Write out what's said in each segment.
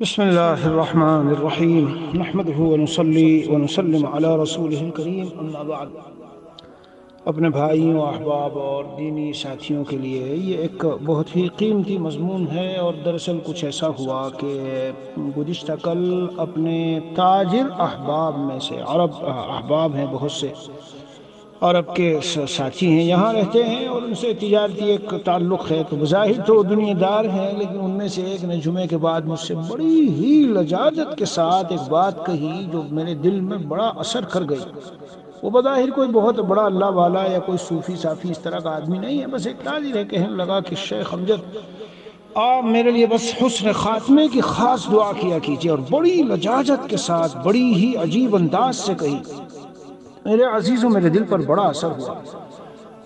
بسم اللہ الرحمن الرحیم نحمدہ ونصلی ونسلم علی رسولہ الکریم اما بعد۔ اپنے بھائیوں، احباب اور دینی ساتھیوں کے لیے یہ ایک بہت ہی قیمتی مضمون ہے، اور دراصل کچھ ایسا ہوا کہ گزشتہ کل اپنے تاجر احباب میں سے، عرب احباب ہیں بہت سے، عرب کے ساتھی ہیں، یہاں رہتے ہیں اور ان سے تجارتی ایک تعلق ہے، تو بظاہر تو دنیا دار ہیں، لیکن ان میں سے ایک نے جمعے کے بعد مجھ سے بڑی ہی لجاجت کے ساتھ ایک بات کہی جو میرے دل میں بڑا اثر کر گئی۔ وہ بظاہر کوئی بہت بڑا اللہ والا یا کوئی صوفی صافی اس طرح کا آدمی نہیں ہے، بس ایک تاجر ہے۔ کہنے لگا کہ شیخ امجد، آپ میرے لیے بس حسن خاتمے کی خاص دعا کیا کیجیے، اور بڑی لجاجت کے ساتھ بڑی ہی عجیب انداز سے کہی۔ میرے عزیزوں، میرے دل پر بڑا اثر ہوا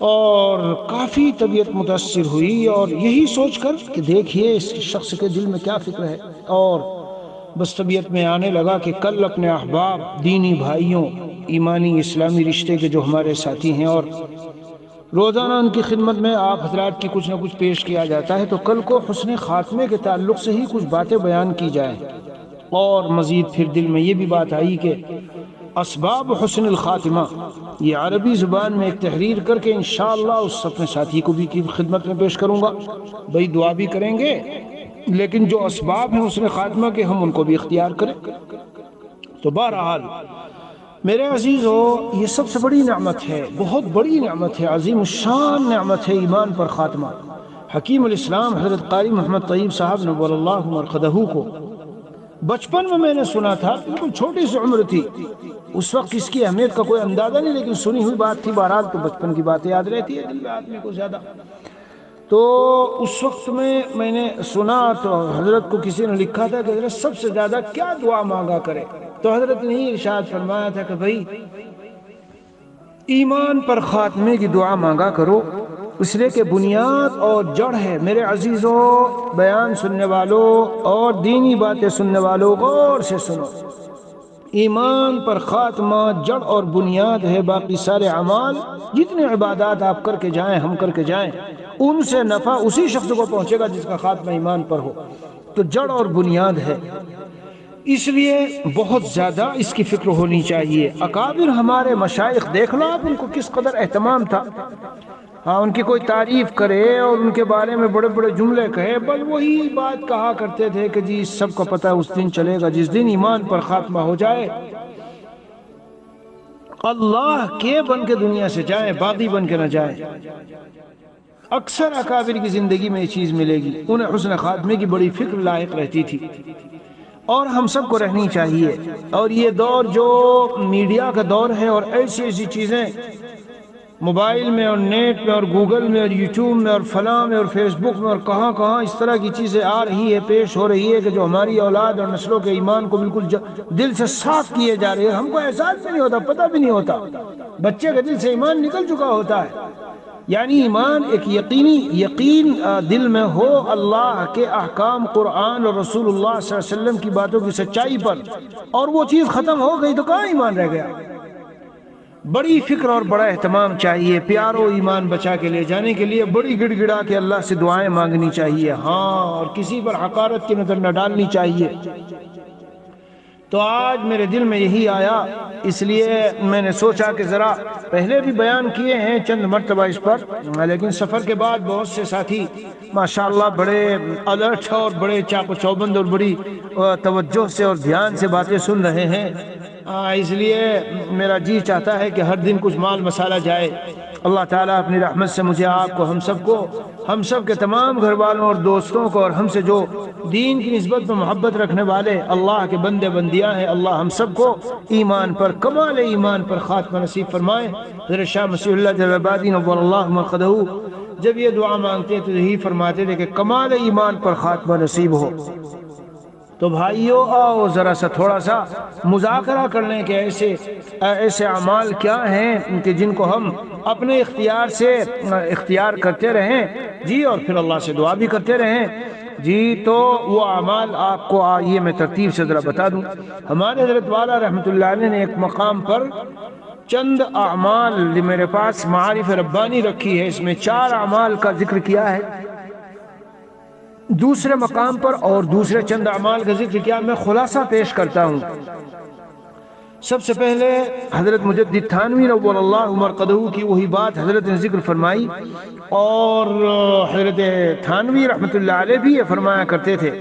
اور کافی طبیعت متاثر ہوئی، اور یہی سوچ کر کہ دیکھیے اس شخص کے دل میں کیا فکر ہے، اور بس طبیعت میں آنے لگا کہ کل اپنے احباب، دینی بھائیوں، ایمانی اسلامی رشتے کے جو ہمارے ساتھی ہیں، اور روزانہ ان کی خدمت میں آپ حضرات کی کچھ نہ کچھ پیش کیا جاتا ہے، تو کل کو حسن خاتمے کے تعلق سے ہی کچھ باتیں بیان کی جائیں۔ اور مزید پھر دل میں یہ بھی بات آئی کہ اسباب حسن الخاتمہ یہ عربی زبان میں ایک تحریر کر کے انشاءاللہ اس اپنے ساتھی کو بھی کی خدمت میں پیش کروں گا۔ بھئی دعا بھی کریں گے، لیکن جو اسباب ہیں حسن خاتمہ کے ہم ان کو بھی اختیار کریں۔ تو بہرحال میرے عزیزو، یہ سب سے بڑی نعمت ہے، بہت بڑی نعمت ہے، عظیم الشان نعمت ہے ایمان پر خاتمہ۔ حکیم الاسلام حضرت قاری محمد طیب صاحب نور اللہ مرقدہ کو بچپن میں نے سنا تھا، بالکل چھوٹی سی عمر تھی، اس وقت اس کی اہمیت کا کوئی اندازہ نہیں، لیکن سنی ہوئی بات تھی، بہرحال تو بچپن کی باتیں یاد رہتی ہے دل میں آدمی کو زیادہ۔ تو اس وقت میں نے سنا تو حضرت کو کسی نے لکھا تھا کہ حضرت سب سے زیادہ کیا دعا مانگا کرے، تو حضرت نے ہی ارشاد فرمایا تھا کہ بھائی ایمان پر خاتمے کی دعا مانگا کرو، اس لیے کہ بنیاد اور جڑ ہے۔ میرے عزیزوں، بیان سننے والوں اور دینی باتیں سننے والوں، غور سے سنو، ایمان پر خاتمہ جڑ اور بنیاد ہے۔ باقی سارے اعمال، جتنے عبادات آپ کر کے جائیں، ہم کر کے جائیں، ان سے نفع اسی شخص کو پہنچے گا جس کا خاتمہ ایمان پر ہو، تو جڑ اور بنیاد ہے۔ اس لیے بہت زیادہ اس کی فکر ہونی چاہیے۔ اکابر ہمارے مشائخ دیکھ لو آپ، ان کو کس قدر اہتمام تھا، ہاں ان کی کوئی تعریف کرے اور ان کے بارے میں بڑے بڑے جملے کہے، بل وہی بات کہا کرتے تھے کہ جی سب کو پتہ اس دن چلے گا جس دن ایمان پر خاتمہ ہو جائے، اللہ کے بن کے دنیا سے جائیں، باغی بن کے نہ جائیں۔ اکثر اکابر کی زندگی میں یہ چیز ملے گی، انہیں حسن خاتمے کی بڑی فکر لاحق رہتی تھی، اور ہم سب کو رہنی چاہیے۔ اور یہ دور جو میڈیا کا دور ہے، اور ایسی ایسی چیزیں موبائل میں اور نیٹ میں اور گوگل میں اور یوٹیوب میں اور فلاں میں اور فیس بک میں اور کہاں کہاں اس طرح کی چیزیں آ رہی ہے، پیش ہو رہی ہے کہ جو ہماری اولاد اور نسلوں کے ایمان کو بالکل دل سے صاف کیے جا رہے ہیں، ہم کو احساس بھی نہیں ہوتا، پتہ بھی نہیں ہوتا، بچے کے دل سے ایمان نکل چکا ہوتا ہے۔ یعنی ایمان ایک یقین دل میں ہو اللہ کے احکام، قرآن اور رسول اللہ صلی اللہ علیہ وسلم کی باتوں کی سچائی پر، اور وہ چیز ختم ہو گئی تو کہاں ایمان رہ گیا۔ بڑی فکر اور بڑا اہتمام چاہیے، پیارو ایمان بچا کے لے جانے کے لیے بڑی گڑ گڑا کے اللہ سے دعائیں مانگنی چاہیے، ہاں، اور کسی پر حقارت کی نظر نہ ڈالنی چاہیے۔ تو آج میرے دل میں یہی آیا، اس لیے میں نے سوچا کہ ذرا پہلے بھی بیان کیے ہیں چند مرتبہ اس پر، لیکن سفر کے بعد بہت سے ساتھی ماشاءاللہ بڑے الرٹ اور بڑے چاق و چوبند اور بڑی توجہ سے اور دھیان سے باتیں سن رہے ہیں، اس لیے میرا جی چاہتا ہے کہ ہر دن کچھ مال مسالہ جائے۔ اللہ تعالیٰ اپنی رحمت سے مجھے، آپ کو، ہم سب کے تمام گھر والوں اور دوستوں کو، اور ہم سے جو دین کی نسبت میں محبت رکھنے والے اللہ کے بندے بندیاں ہیں، اللہ ہم سب کو ایمان پر، کمال ایمان پر خاتمہ نصیب فرمائے۔ حضرت شاہ مسیح اللہ جل آبادی نور اللہ مرقدہ جب یہ دعا مانگتے تو یہی فرماتے تھے کہ کمال ایمان پر خاتمہ نصیب ہو۔ تو بھائیو، آؤ ذرا سا تھوڑا سا مذاکرہ کر لیں کہ ایسے اعمال کیا ہیں کہ جن کو ہم اپنے اختیار سے اختیار کرتے رہیں، جی، اور پھر اللہ سے دعا بھی کرتے رہیں، جی۔ تو وہ اعمال آپ کو آئیے میں ترتیب سے ذرا بتا دوں۔ ہمارے حضرت والا رحمۃ اللہ علیہ نے ایک مقام پر چند اعمال میرے پاس معارف ربانی رکھی ہے، اس میں 4 اعمال کا ذکر کیا ہے۔ دوسرے مقام پر اور دوسرے چند اعمال کا ذکر کیا، میں خلاصہ پیش کرتا ہوں۔ سب سے پہلے حضرت مجدد تھانوی نور اللہ مرقدہ کی وہی بات حضرت نے ذکر فرمائی، اور حضرت تھانوی رحمۃ اللہ علیہ بھی یہ فرمایا کرتے تھے،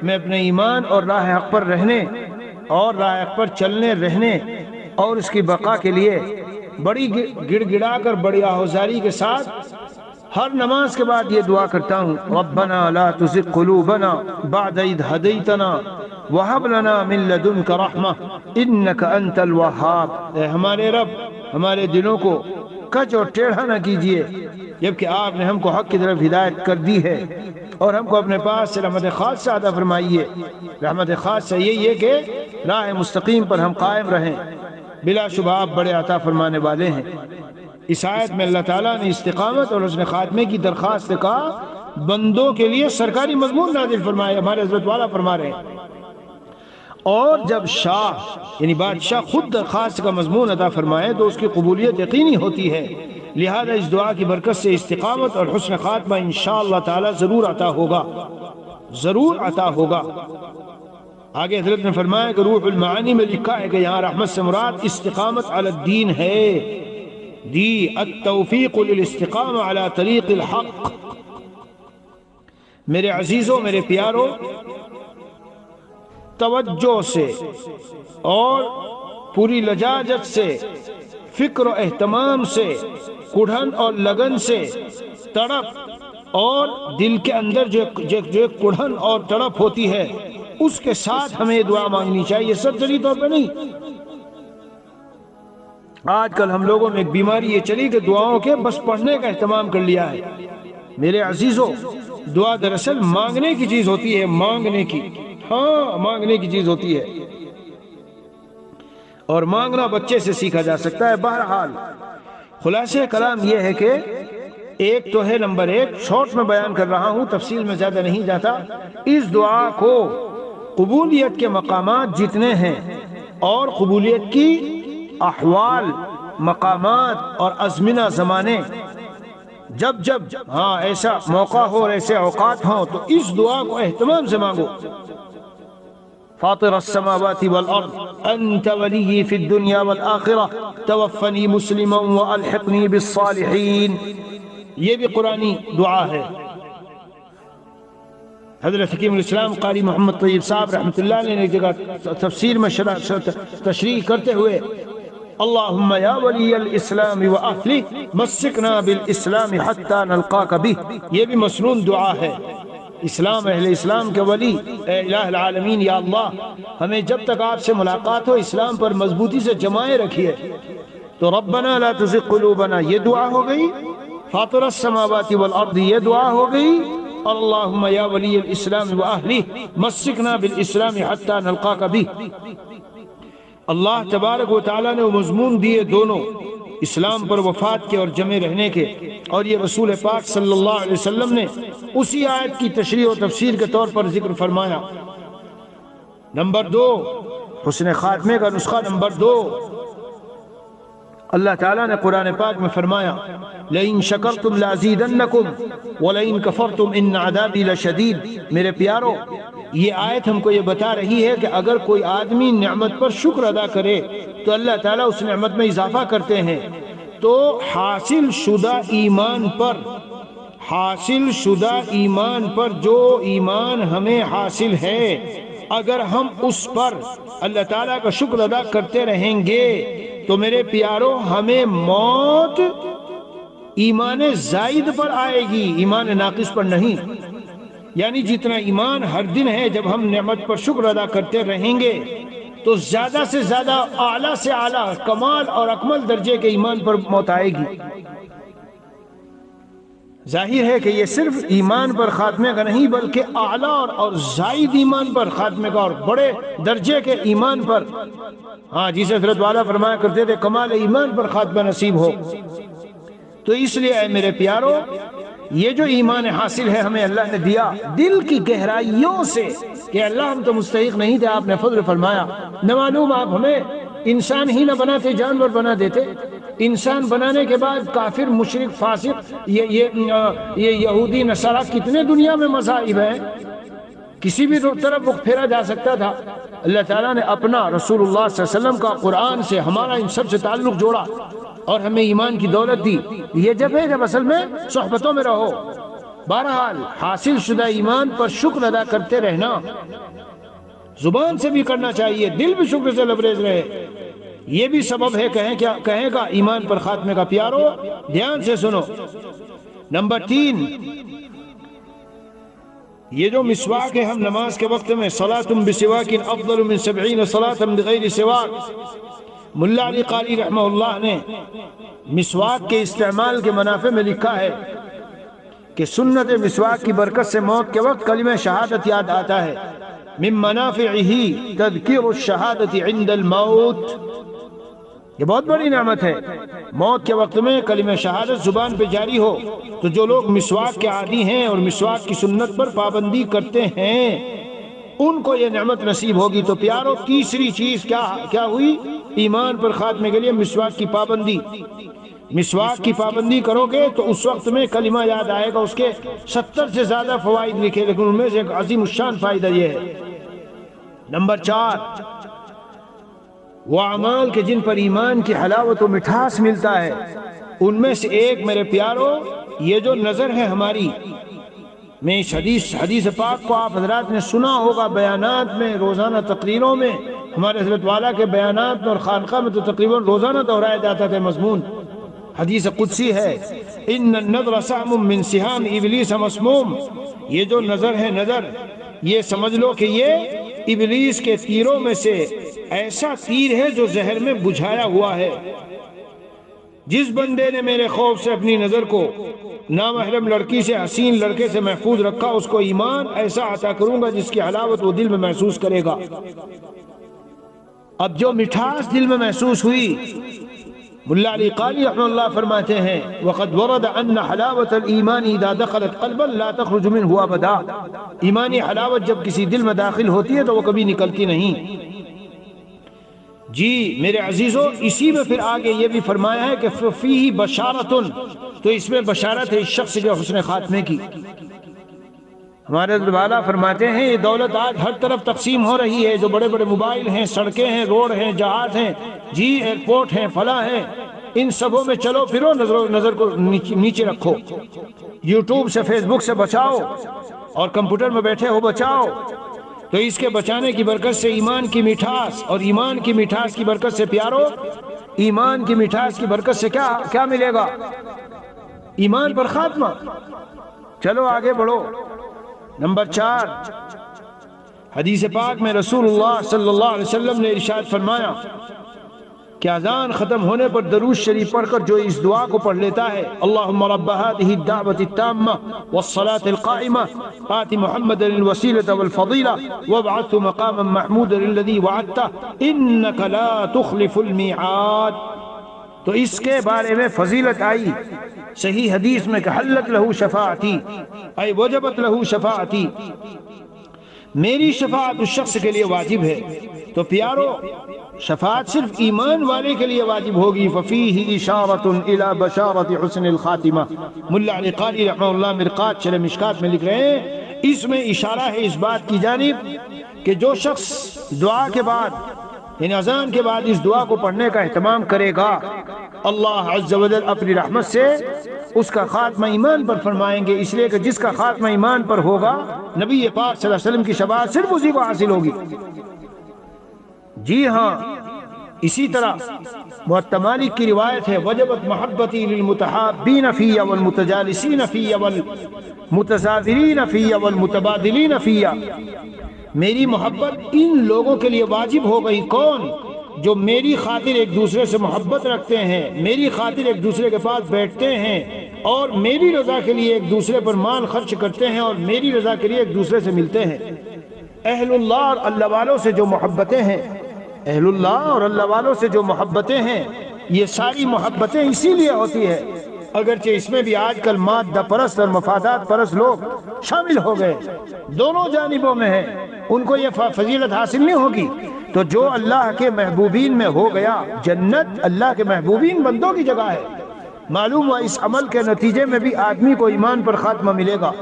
میں اپنے ایمان اور راہ حق پر رہنے اور راہ حق پر چلنے رہنے اور اس کی بقا کے لیے بڑی گڑ گڑا کر بڑی آہوزاری کے ساتھ ہر نماز کے بعد یہ دعا کرتا ہوں، ربنا لا تزغ قلوبنا بعد اذ ہدیتنا وہب لنا من لدنک رحمہ انک انت الوہاب۔ اے ہمارے رب، ہمارے دلوں کو کچ اور ٹیڑھا نہ کیجیے جبکہ آپ نے ہم کو حق کی طرف ہدایت کر دی ہے، اور ہم کو اپنے پاس سے رحمت خاص سے عطا فرمائیے۔ رحمت خاص سے یہی ہے کہ راہ مستقیم پر ہم قائم رہیں، بلا شبہ آپ بڑے عطا فرمانے والے ہیں۔ اس آیت میں اللہ تعالیٰ نے استقامت اور حسن خاتمے کی درخواست کا بندوں کے لیے سرکاری مضمون نازل فرمایا، ہمارے حضرت والا فرما رہے ہیں۔ اور جب شاہ یعنی بادشاہ خود درخواست کا مضمون عطا فرمائے تو اس کی قبولیت یقینی ہوتی ہے، لہذا اس دعا کی برکت سے استقامت اور حسن خاتمہ انشاءاللہ تعالی ضرور عطا ہوگا، ضرور عطا ہوگا۔ آگے حضرت نے فرمایا کہ روح المعانی میں لکھا ہے کہ یہاں رحمت سے مراد استقامت علی الدین ہے، دی التوفیق للاستقامہ علی طریق الحق۔ میرے عزیزوں، میرے پیاروں، توجہ سے اور پوری لجاجت سے، فکر و اہتمام سے، کڑھن اور لگن سے، تڑپ اور دل کے اندر جو کڑھن اور تڑپ ہوتی ہے اس کے ساتھ ہمیں دعا مانگنی چاہیے، سرسری طور پہ نہیں۔ آج کل ہم لوگوں میں ایک بیماری یہ چلی کہ دعاؤں کے بس پڑھنے کا اہتمام کر لیا ہے۔ میرے عزیزوں، دعا دراصل مانگنے کی چیز ہوتی ہے، مانگنے کی، ہاں مانگنے کی چیز ہوتی ہے، اور مانگنا بچے سے سیکھا جا سکتا ہے۔ بہرحال خلاصہ کلام یہ ہے کہ ایک تو ہے نمبر ایک، شارٹ میں بیان کر رہا ہوں، تفصیل میں زیادہ نہیں جاتا، اس دعا کو قبولیت کے مقامات جتنے ہیں اور قبولیت کی احوال، مقامات اور ازمنہ زمانے، جب ایسا موقع ہو اور ایسے اوقات ہوں تو اس دعا کو اہتمام سے مانگو۔ فاطر السماوات والارض انت ولی فی الدنیا والآخرہ توفنی مسلما والحقنی بالصالحین، یہ بھی قرآنی دعا ہے۔ حضرت حکیم الاسلام قاری محمد طیب صاحب رحمۃ اللہ علیہ نے ایک جگہ تفسیر میں تشریح کرتے ہوئے اللہم یا ولی الاسلام واہلہ مسکنا بالاسلام حتی نلقاک بہ، یہ بھی مسنون دعا ہے۔ اسلام، اہل اسلام کے ولی، اے الہ العالمین، یا اللہ ہمیں جب تک آپ سے ملاقات ہو اسلام پر مضبوطی سے جمائے رکھیے۔ تو ربنا لا تزغ قلوبنا یہ دعا ہو گئی، فاطر السماوات والارض یہ دعا ہو گئی، اور اللہم یا ولی الاسلام واہلہ مسکنا بالاسلام حتی نلقاک بہ۔ اللہ تبارک و تعالیٰ نے وہ مضمون دیے دونوں، اسلام پر وفات کے اور جمع رہنے کے، اور یہ رسول پاک صلی اللہ علیہ وسلم نے اسی آیت کی تشریح و تفسیر کے طور پر ذکر فرمایا۔ نمبر دو، حسن خاتمے کا نسخہ نمبر دو، اللہ تعالیٰ نے قرآن پاک میں فرمایا لَإِن شَكَرْتُمْ لَأَزِيدَنَّكُمْ وَلَإِن كَفَرْتُمْ إِنَّ عَذَابِي لَشَدِيدٌ۔ میرے پیارو، یہ آیت ہم کو یہ بتا رہی ہے کہ اگر کوئی آدمی نعمت پر شکر ادا کرے تو اللہ تعالیٰ اس نعمت میں اضافہ کرتے ہیں۔ تو حاصل شدہ ایمان پر جو ایمان ہمیں حاصل ہے، اگر ہم اس پر اللہ تعالیٰ کا شکر ادا کرتے رہیں گے تو میرے پیارو ہمیں موت ایمان زائد پر آئے گی، ایمان ناقص پر نہیں۔ یعنی جتنا ایمان ہر دن ہے، جب ہم نعمت پر شکر ادا کرتے رہیں گے تو زیادہ سے زیادہ، اعلیٰ سے اعلیٰ، کمال اور اکمل درجے کے ایمان پر موت آئے گی۔ ظاہر ہے کہ یہ صرف ایمان پر خاتمے کا نہیں بلکہ اعلیٰ اور زائد ایمان پر خاتمے کا، اور بڑے درجے کے ایمان پر، ہاں جسے حضرت والا فرمایا کرتے تھے کمال ایمان پر خاتمہ نصیب ہو۔ تو اس لیے اے میرے پیارو، یہ جو ایمان حاصل ہے ہمیں اللہ نے دیا دل کی گہرائیوں سے، کہ اللہ ہم تو مستحق نہیں تھے، آپ نے فضل فرمایا، نہ معلوم آپ ہمیں انسان ہی نہ بناتے، جانور بنا دیتے، انسان بنانے کے بعد کافر مشرک فاسق یہ یہودی نصارہ کتنے دنیا میں مذاہب ہیں، کسی بھی طرف رخ پھیرا جا سکتا تھا۔ اللہ تعالیٰ نے اپنا رسول اللہ صلی اللہ علیہ وسلم کا قرآن سے ہمارا ان سب سے تعلق جوڑا اور ہمیں ایمان کی دولت دی۔ یہ جب ہے جب اصل میں صحبتوں میں رہو۔ بہرحال حاصل شدہ ایمان پر شکر ادا کرتے رہنا، زبان سے بھی کرنا چاہیے، دل بھی شکر سے لبریز رہے، یہ بھی سبب ہے کہیں گا ایمان پر خاتمے کا۔ پیارو دھیان سے سنو۔ نمبر 3، یہ جو مسواک ہے، ہم نماز کے وقت میں صلاۃ بسواک افضل من 70 صلاۃ بغیر سواک، ملا علی قاری رحمہ اللہ نے مسواک کے استعمال کے منافع میں لکھا ہے کہ سنت مسواک کی برکت سے موت کے وقت کلمہ شہادت یاد آتا ہے۔ من منافعہ تذکیر الشہادت عند الموت، یہ بہت بڑی نعمت ہے۔ موت کے وقت میں کلمہ شہادت زبان پہ جاری ہو تو جو لوگ مسواک کے عادی ہیں اور مسواک کی سنت پر پابندی کرتے ہیں ان کو یہ نعمت نصیب ہوگی۔ تو پیارو تیسری چیز کیا ہوئی؟ ایمان پر خاتمے کے لیے مسواک کی پابندی۔ مسواک کی پابندی کرو گے تو اس وقت میں کلمہ یاد آئے گا۔ اس کے 70 سے زیادہ فوائد لکھے، لیکن ان میں سے ایک عظیم الشان فائدہ یہ ہے۔ نمبر 4، وہ اعمال کے جن پر ایمان کی حلاوت و مٹھاس ملتا ہے، ان میں سے ایک میرے پیارو یہ جو نظر ہے ہماری، میں اس حدیث پاک کو آپ حضرات نے سنا ہوگا بیانات میں، روزانہ تقریروں میں، ہمارے حضرت والا کے بیانات میں اور خانقاہ میں تو تقریباً روزانہ دہرایا جاتا تھا مضمون۔ حدیث قدسی ہے، ان النظر سهم من سهام ابلیس مسموم، یہ جو نظر ہے، نظر یہ سمجھ لو کہ یہ ابلیس کے تیروں میں سے ایسا تیر ہے جو زہر میں بجھایا ہوا ہے۔ جس بندے نے میرے خوف سے اپنی نظر کو نامحرم لڑکی سے، حسین لڑکے سے محفوظ رکھا، اس کو ایمان ایسا عطا کروں گا جس کی حلاوت وہ دل میں محسوس کرے گا۔ اب جو مٹھاس دل میں محسوس ہوئی، ملا علی قاری رحمہ اللہ فرماتے ہیں، وقد ورد ان حلاوت الایمان اذا دخلت قلبا لا تخرج منه ابدا، ایمانی حلاوت جب کسی دل میں داخل ہوتی ہے تو وہ کبھی نکلتی نہیں۔ جی میرے عزیزو، اسی میں پھر آگے یہ بھی فرمایا ہے کہ فیہ بشارۃ، تو اس میں بشارت ہے اس شخص کے حسن خاتمے کی۔ ہمارے والا فرماتے ہیں یہ دولت آج ہر طرف تقسیم ہو رہی ہے، جو بڑے بڑے موبائل ہیں، سڑکیں ہیں، روڈ ہیں، جہاز ہیں، جی ایئرپورٹ ہیں، فلاں ہیں، ان سبوں میں چلو پھرو، نظر کو نیچے رکھو، یوٹیوب سے، فیس بک سے بچاؤ، اور کمپیوٹر میں بیٹھے ہو بچاؤ۔ تو اس کے بچانے کی برکت سے ایمان کی مٹھاس، اور ایمان کی مٹھاس کی برکت سے پیارو، ایمان کی مٹھاس کی برکت سے کیا ملے گا؟ ایمان پر خاتمہ۔ چلو آگے بڑھو۔ نمبر 4، حدیث پاک میں رسول اللہ صلی اللہ علیہ وسلم نے ارشاد فرمایا کہ اذان ختم ہونے پر درود شریف پڑھ کر جو اس دعا کو پڑھ لیتا ہے، اللہم رب هذه الدعوة التامة والصلاة القائمة آت محمد الوسیلة والفضیلة وابعثه مقاما محمودا الذي وعدته انك لا تخلف الميعاد۔ تو اس کے بارے میں فضیلت آئی صحیح حدیث میں کہ حلت لہو شفاعتی، اے وجبت لہو شفاعتی، میری شفاعت اس شخص کے لیے واجب ہے۔ تو پیارو شفاعت صرف ایمان والے کے لیے واجب ہوگی۔ ففیہ اشارۃ الی بشارۃ حسن الخاتمہ، ملا علی قاری رحمہ اللہ مرقات شرح مشکات میں لکھ رہے ہیں، اس میں اشارہ ہے اس بات کی جانب کہ جو شخص دعا کے بعد، یعنی اذان کے بعد اس دعا کو پڑھنے کا اہتمام کرے گا، اللہ عز و جل اپنی رحمت سے اس کا خاتمہ ایمان پر فرمائیں گے، اس لیے کہ جس کا خاتمہ ایمان پر ہوگا نبی پاک صلی اللہ علیہ وسلم کی شفاعت صرف اسی کو حاصل ہوگی۔ جی ہاں، اسی طرح موطا مالک کی روایت ہے، وجبت محبتی للمتحابین فی والمتجالسین فی والمتزاورین فی والمتبادلین فی، میری محبت ان لوگوں کے لیے واجب ہو گئی، کون؟ جو میری خاطر ایک دوسرے سے محبت رکھتے ہیں، میری خاطر ایک دوسرے کے پاس بیٹھتے ہیں، اور میری رضا کے لیے ایک دوسرے پر مال خرچ کرتے ہیں، اور میری رضا کے لیے ایک دوسرے سے ملتے ہیں۔ اہل اللہ اور اللہ والوں سے جو محبتیں ہیں، اہل اللہ اور اللہ والوں سے جو محبتیں ہیں، یہ ساری محبتیں اسی لیے ہوتی ہے اگرچہ اس میں بھی آج کل مادہ پرست اور مفادات پرست لوگ شامل ہو گئے، دونوں جانبوں میں ہے، ان کو یہ فضیلت حاصل نہیں ہوگی۔ تو جو اللہ کے محبوبین میں ہو گیا، جنت اللہ کے محبوبین بندوں کی جگہ ہے، معلوم ہوا اس عمل کے نتیجے میں بھی آدمی کو ایمان پر خاتمہ ملے گا۔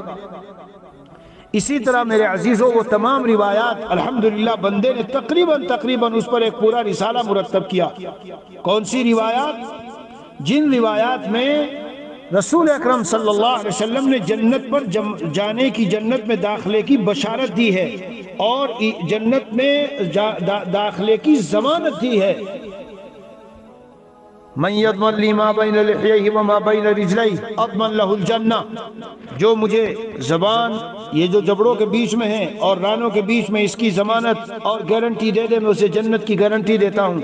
اسی طرح میرے عزیزوں وہ تمام روایات الحمدللہ بندے نے تقریباً اس پر ایک پورا رسالہ مرتب کیا۔ کون سی روایات؟ جن روایات میں رسول اکرم صلی اللہ علیہ وسلم نے جنت پر جانے کی، جنت میں داخلے کی بشارت دی ہے اور جنت میں داخلے کی ضمانت دی ہے۔ من یضمن لی ما بین لحیہ وما بین رجلیہ اضمن لہ الجنہ، جو مجھے زبان یہ جو جبڑوں کے بیچ میں ہے اور رانوں کے بیچ میں اس کی ضمانت اور گارنٹی دے دے، میں اسے جنت کی گارنٹی دیتا ہوں۔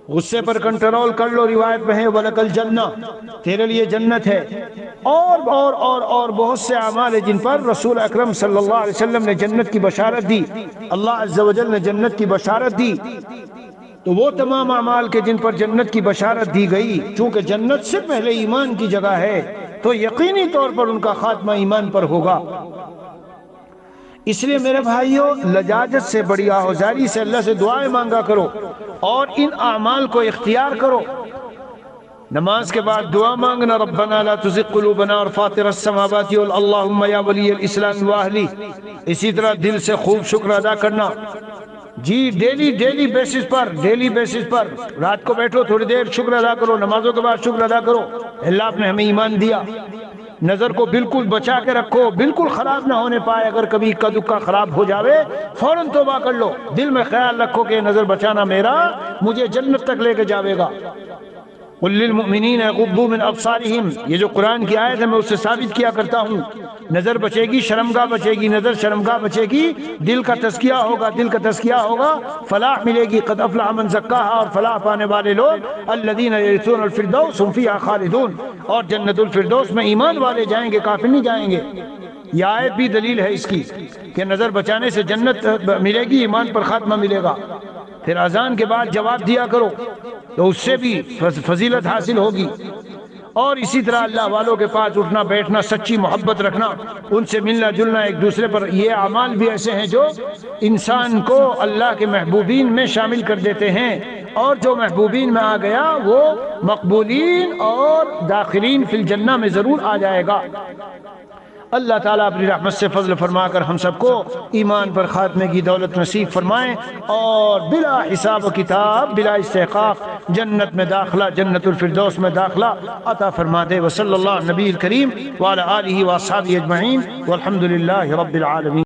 غصے پر کنٹرول کر لو، روایت میں ہے وَلَكَ الْجَنَّةُ، تیرے لیے جنت ہے۔ اور بہت سے اعمال ہیں جن پر رسول اکرم صلی اللہ علیہ وسلم نے جنت کی بشارت دی، اللہ عز و جل نے جنت کی بشارت دی۔ تو وہ تمام اعمال کے جن پر جنت کی بشارت دی گئی، چونکہ جنت سے پہلے ایمان کی جگہ ہے تو یقینی طور پر ان کا خاتمہ ایمان پر ہوگا۔ اس لیے میرے بھائیوں، لجاجت سے، بڑی آہوزاری سے اللہ سے دعائیں مانگا کرو اور ان اعمال کو اختیار کرو۔ نماز کے بعد دعا مانگنا، ربنا لا تزغ قلوبنا اور فاطر السماوات اللہم یا ولی الاسلام واہلی۔ اسی طرح دل سے خوب شکر ادا کرنا، جی ڈیلی بیسس پر رات کو بیٹھو تھوڑی دیر شکر ادا کرو، نمازوں کے بعد شکر ادا کرو، اللہ آپ نے ہمیں ایمان دیا۔ نظر کو بالکل بچا کے رکھو، بالکل خراب نہ ہونے پائے، اگر کبھی اکا دکا خراب ہو جاوے فوراً توبہ کر لو، دل میں خیال رکھو کہ نظر بچانا میرا مجھے جنت تک لے کے جاوے گا۔ قل للمؤمنین یغضوا من ابصارہم، یہ جو قرآن کی آیت ہے میں اس سے ثابت کیا کرتا ہوں، نظر بچے گی، شرمگاہ بچے گی، نظر شرمگاہ بچے گی، دل کا تزکیہ ہوگا، فلاح ملے گی۔ قد افلح من زکاہا، اور فلاح پانے والے لوگ الذین یرثون الفردوس هم فیہا خالدون، اور جنت الفردوس میں ایمان والے جائیں گے، کافر نہیں جائیں گے۔ یہ آیت بھی دلیل ہے اس کی کہ نظر بچانے سے جنت ملے گی، ایمان پر خاتمہ ملے گا۔ پھر اذان کے بعد جواب دیا کرو تو اس سے بھی فضیلت حاصل ہوگی۔ اور اسی طرح اللہ والوں کے پاس اٹھنا بیٹھنا، سچی محبت رکھنا، ان سے ملنا جلنا ایک دوسرے پر، یہ اعمال بھی ایسے ہیں جو انسان کو اللہ کے محبوبین میں شامل کر دیتے ہیں، اور جو محبوبین میں آ گیا وہ مقبولین اور داخلین فی الجنہ میں ضرور آ جائے گا۔ اللہ تعالیٰ اپنی رحمت سے فضل فرما کر ہم سب کو ایمان پر خاتمے کی دولت نصیب فرمائیں، اور بلا حساب و کتاب، بلا استحقاق جنت میں داخلہ، جنت الفردوس میں داخلہ عطا فرما دے۔ وصلی اللہ نبی الکریم وعلی آلہ واصحابہ اجمعین والحمد للہ رب العالمین۔